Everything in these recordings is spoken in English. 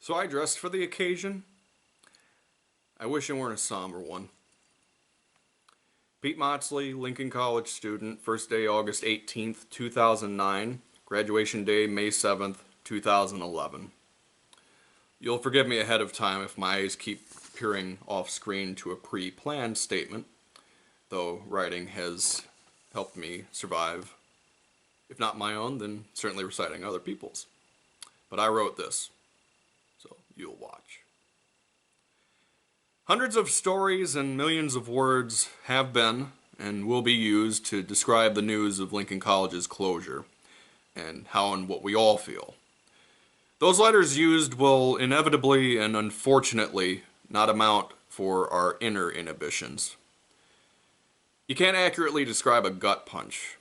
So I dressed for the occasion. I wish it weren't a somber one. Pete Motsley, Lincoln College student, first day August 18th, 2009, graduation day May 7th, 2011. You'll forgive me ahead of time if my eyes keep peering off screen to a pre-planned statement, though writing has helped me survive. If not my own, then certainly reciting other people's. But I wrote this, so you'll watch. Hundreds of stories and millions of words have been and will be used to describe the news of Lincoln College's closure, and how and what we all feel. Those letters used will inevitably and unfortunately not amount for our inner inhibitions. You can't accurately describe a gut punch.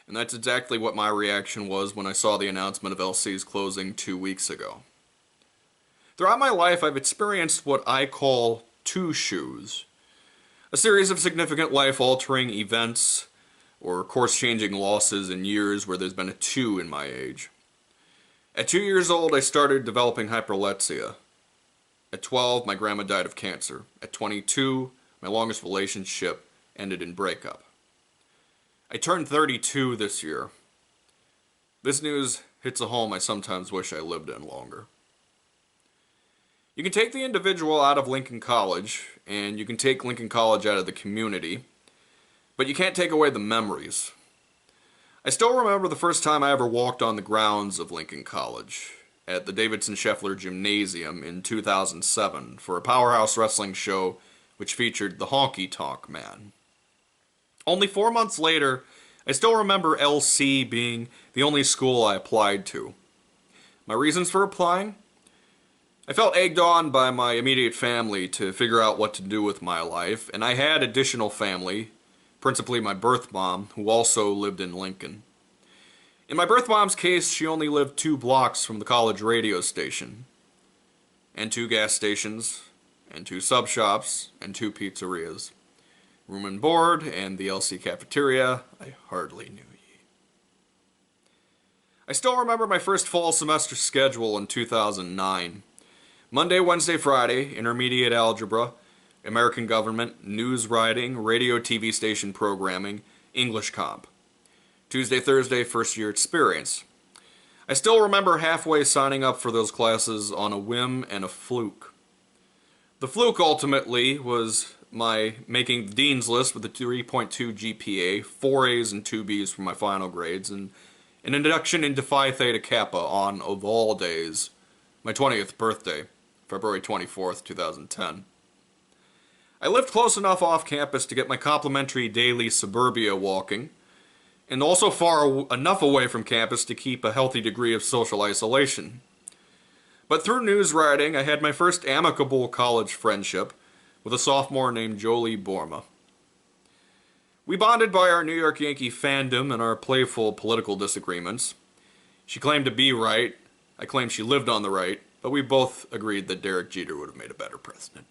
And that's exactly what my reaction was when I saw the announcement of LC's closing 2 weeks ago. Throughout my life, I've experienced what I call two shoes. A series of significant life-altering events or course-changing losses in years where there's been a 2 in my age. At 2 years old, I started developing hyperlexia. At 12, my grandma died of cancer. At 22, my longest relationship ended in breakup. I turned 32 this year. This news hits a home I sometimes wish I lived in longer. You can take the individual out of Lincoln College, and you can take Lincoln College out of the community, but you can't take away the memories. I still remember the first time I ever walked on the grounds of Lincoln College, at the Davidson Scheffler Gymnasium in 2007 for a powerhouse wrestling show which featured the Honky Tonk Man. Only 4 months later, I still remember LC being the only school I applied to. My reasons for applying? I felt egged on by my immediate family to figure out what to do with my life, and I had additional family, principally my birth mom, who also lived in Lincoln. In my birth mom's case, she only lived 2 blocks from the college radio station, and 2 gas stations, and 2 sub shops, and 2 pizzerias. Room and board, and the LC cafeteria, I hardly knew ye. I still remember my first fall semester schedule in 2009. Monday, Wednesday, Friday, intermediate algebra, American government, news writing, radio TV station programming, English comp. Tuesday, Thursday, first year experience. I still remember halfway signing up for those classes on a whim and a fluke. The fluke ultimately was my making the dean's list with a 3.2 GPA, 4 A's and 2 B's for my final grades, and an induction into Phi Theta Kappa on, of all days, my 20th birthday, February 24th, 2010. I lived close enough off campus to get my complimentary daily suburbia walking, and also far enough away from campus to keep a healthy degree of social isolation. But through news writing, I had my first amicable college friendship with a sophomore named Jolie Borma. We bonded by our New York Yankee fandom and our playful political disagreements. She claimed to be right, I claimed she lived on the right, but we both agreed that Derek Jeter would have made a better president.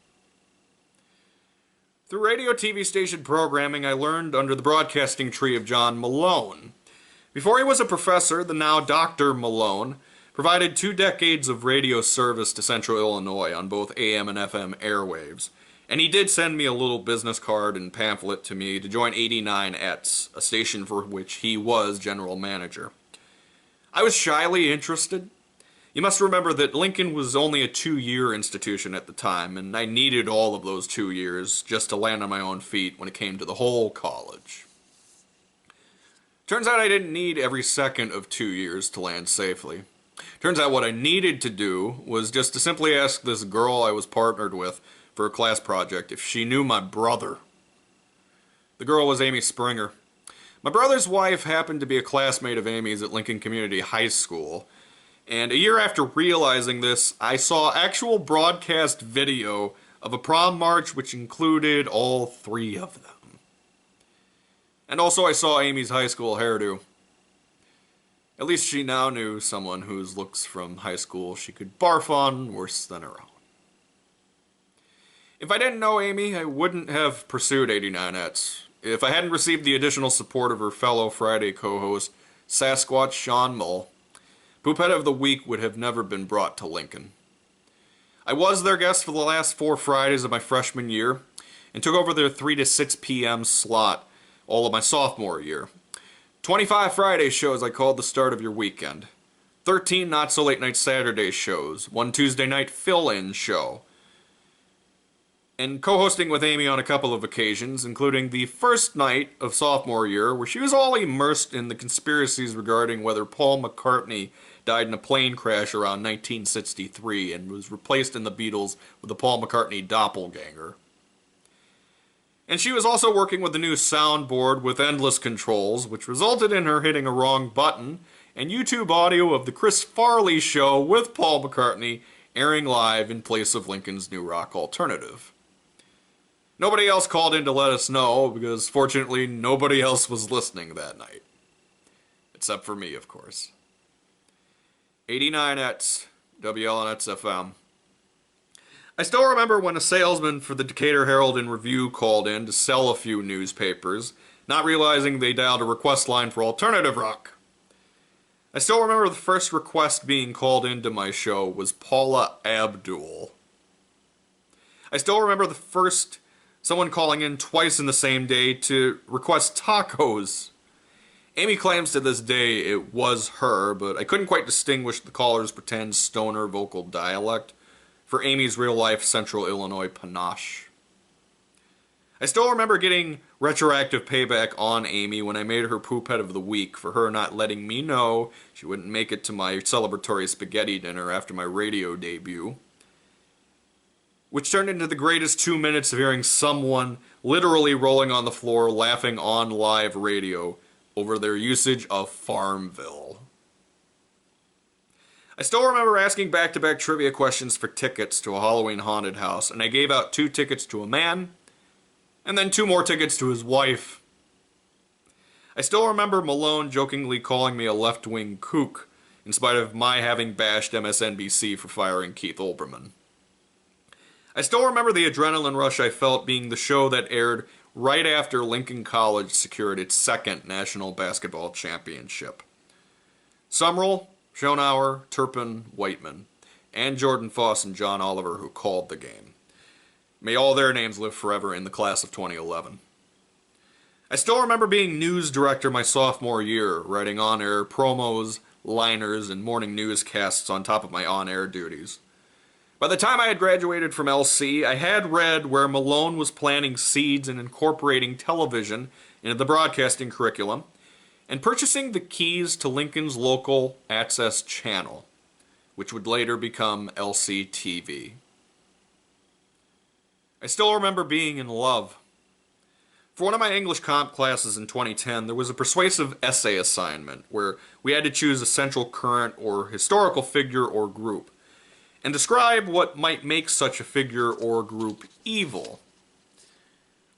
Through radio TV station programming, I learned under the broadcasting tree of John Malone. Before he was a professor, the now Dr. Malone provided 2 decades of radio service to Central Illinois on both AM and FM airwaves. And he did send me a little business card and pamphlet to me to join 89ETS, a station for which he was general manager. I was shyly interested. You must remember that Lincoln was only a 2-year institution at the time, and I needed all of those 2 years just to land on my own feet when it came to the whole college. Turns out I didn't need every second of 2 years to land safely. Turns out what I needed to do was just to simply ask this girl I was partnered with for a class project if she knew my brother. The girl was Amy Springer. My brother's wife happened to be a classmate of Amy's at Lincoln Community High School, and a year after realizing this, I saw actual broadcast video of a prom march which included all 3 of them. And also I saw Amy's high school hairdo. At least she now knew someone whose looks from high school she could barf on worse than her own. If I didn't know Amy, I wouldn't have pursued 89ETS. If I hadn't received the additional support of her fellow Friday co-host, Sasquatch Sean Mull, Poophead of the Week would have never been brought to Lincoln. I was their guest for the last 4 Fridays of my freshman year, and took over their 3 to 6 p.m. slot all of my sophomore year. 25 Friday shows I called the start of your weekend. 13 not-so-late-night Saturday shows. 1 Tuesday night fill-in show. And co-hosting with Amy on a couple of occasions, including the first night of sophomore year, where she was all immersed in the conspiracies regarding whether Paul McCartney died in a plane crash around 1963 and was replaced in the Beatles with a Paul McCartney doppelganger. And she was also working with the new soundboard with endless controls, which resulted in her hitting a wrong button, and YouTube audio of the Chris Farley Show with Paul McCartney airing live in place of Lincoln's new rock alternative. Nobody else called in to let us know, because fortunately nobody else was listening that night. Except for me, of course. 89X, WLNX FM. I still remember when a salesman for the Decatur Herald and Review called in to sell a few newspapers, not realizing they dialed a request line for alternative rock. I still remember the first request being called into my show was Paula Abdul. I still remember the first someone calling in twice in the same day to request tacos. Amy claims to this day it was her, but I couldn't quite distinguish the caller's pretend stoner vocal dialect for Amy's real-life Central Illinois panache. I still remember getting retroactive payback on Amy when I made her Poophead of the Week for her not letting me know she wouldn't make it to my celebratory spaghetti dinner after my radio debut, which turned into the greatest 2 minutes of hearing someone literally rolling on the floor laughing on live radio over their usage of Farmville. I still remember asking back-to-back trivia questions for tickets to a Halloween haunted house, and I gave out 2 tickets to a man, and then 2 more tickets to his wife. I still remember Malone jokingly calling me a left-wing kook, in spite of my having bashed MSNBC for firing Keith Olbermann. I still remember the adrenaline rush I felt being the show that aired right after Lincoln College secured its 2nd national basketball championship. Summerall, Schonauer, Turpin, Whiteman, and Jordan Foss and John Oliver, who called the game. May all their names live forever in the class of 2011. I still remember being news director my sophomore year, writing on-air promos, liners, and morning newscasts on top of my on-air duties. By the time I had graduated from LC, I had read where Malone was planting seeds and incorporating television into the broadcasting curriculum, and purchasing the keys to Lincoln's local access channel, which would later become LCTV. I still remember being in love. For one of my English comp classes in 2010, there was a persuasive essay assignment where we had to choose a central current or historical figure or group, and describe what might make such a figure or group evil.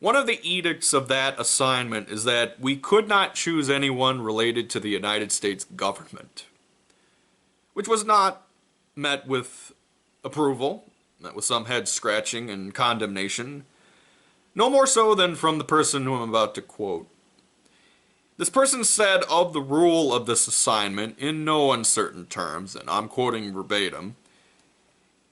One of the edicts of that assignment is that we could not choose anyone related to the United States government, which was not met with approval, met with some head scratching and condemnation, no more so than from the person who I'm about to quote. This person said of the rule of this assignment in no uncertain terms, and I'm quoting verbatim,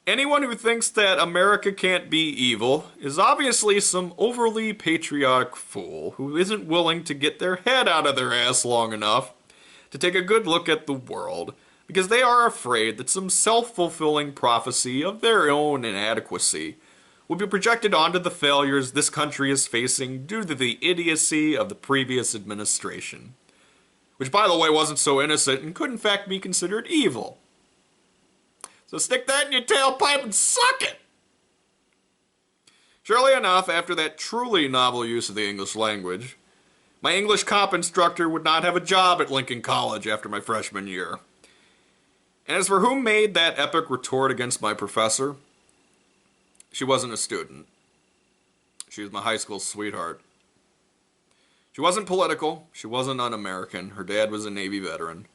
"Anyone who thinks that America can't be evil is obviously some overly patriotic fool who isn't willing to get their head out of their ass long enough to take a good look at the world, because they are afraid that some self-fulfilling prophecy of their own inadequacy will be projected onto the failures this country is facing due to the idiocy of the previous administration," which, by the way, wasn't so innocent and could in fact be considered evil. So stick that in your tailpipe and suck it! Surely enough, after that truly novel use of the English language, my English comp instructor would not have a job at Lincoln College after my freshman year. And as for who made that epic retort against my professor, she wasn't a student. She was my high school sweetheart. She wasn't political. She wasn't un-American. Her dad was a Navy veteran.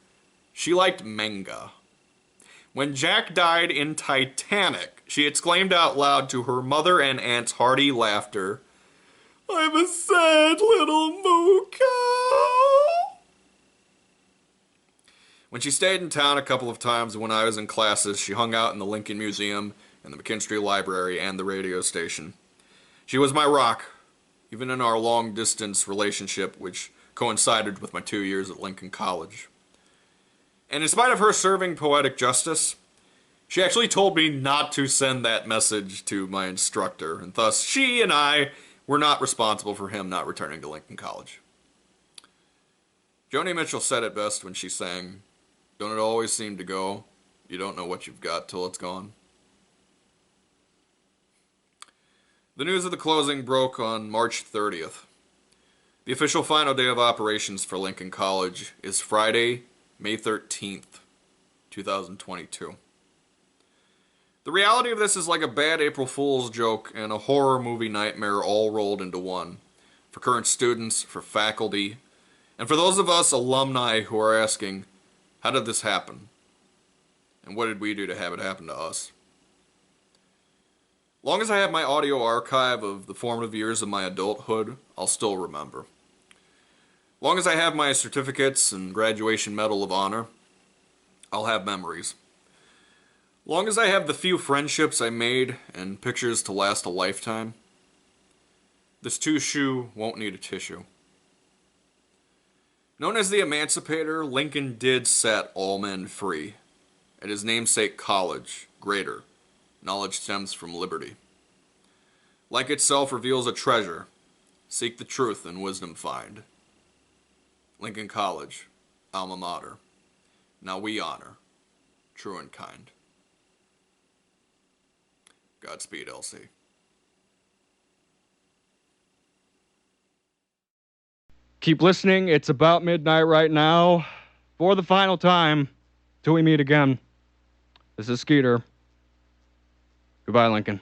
She liked manga. When Jack died in Titanic, she exclaimed out loud to her mother and aunt's hearty laughter, "I'm a sad little moo cow." When she stayed in town a couple of times when I was in classes, she hung out in the Lincoln Museum, and the McKinstry Library, and the radio station. She was my rock, even in our long-distance relationship, which coincided with my 2 years at Lincoln College. And in spite of her serving poetic justice, she actually told me not to send that message to my instructor, and thus she and I were not responsible for him not returning to Lincoln College. Joni Mitchell said it best when she sang, "Don't it always seem to go? You don't know what you've got till it's gone." The news of the closing broke on March 30th. The official final day of operations for Lincoln College is Friday, May 13th, 2022. The reality of this is like a bad April Fool's joke and a horror movie nightmare all rolled into one. For current students, for faculty, and for those of us alumni who are asking, how did this happen? And what did we do to have it happen to us? Long as I have my audio archive of the formative years of my adulthood, I'll still remember. Long as I have my certificates and graduation medal of honor, I'll have memories. Long as I have the few friendships I made and pictures to last a lifetime, this two-shoe won't need a tissue. Known as the Emancipator, Lincoln did set all men free. At his namesake college, greater, knowledge stems from liberty. Like itself reveals a treasure, seek the truth and wisdom find. Lincoln College, alma mater. Now we honor, true and kind. Godspeed, LC. Keep listening. It's about midnight right now. For the final time, till we meet again. This is Skeeter. Goodbye, Lincoln.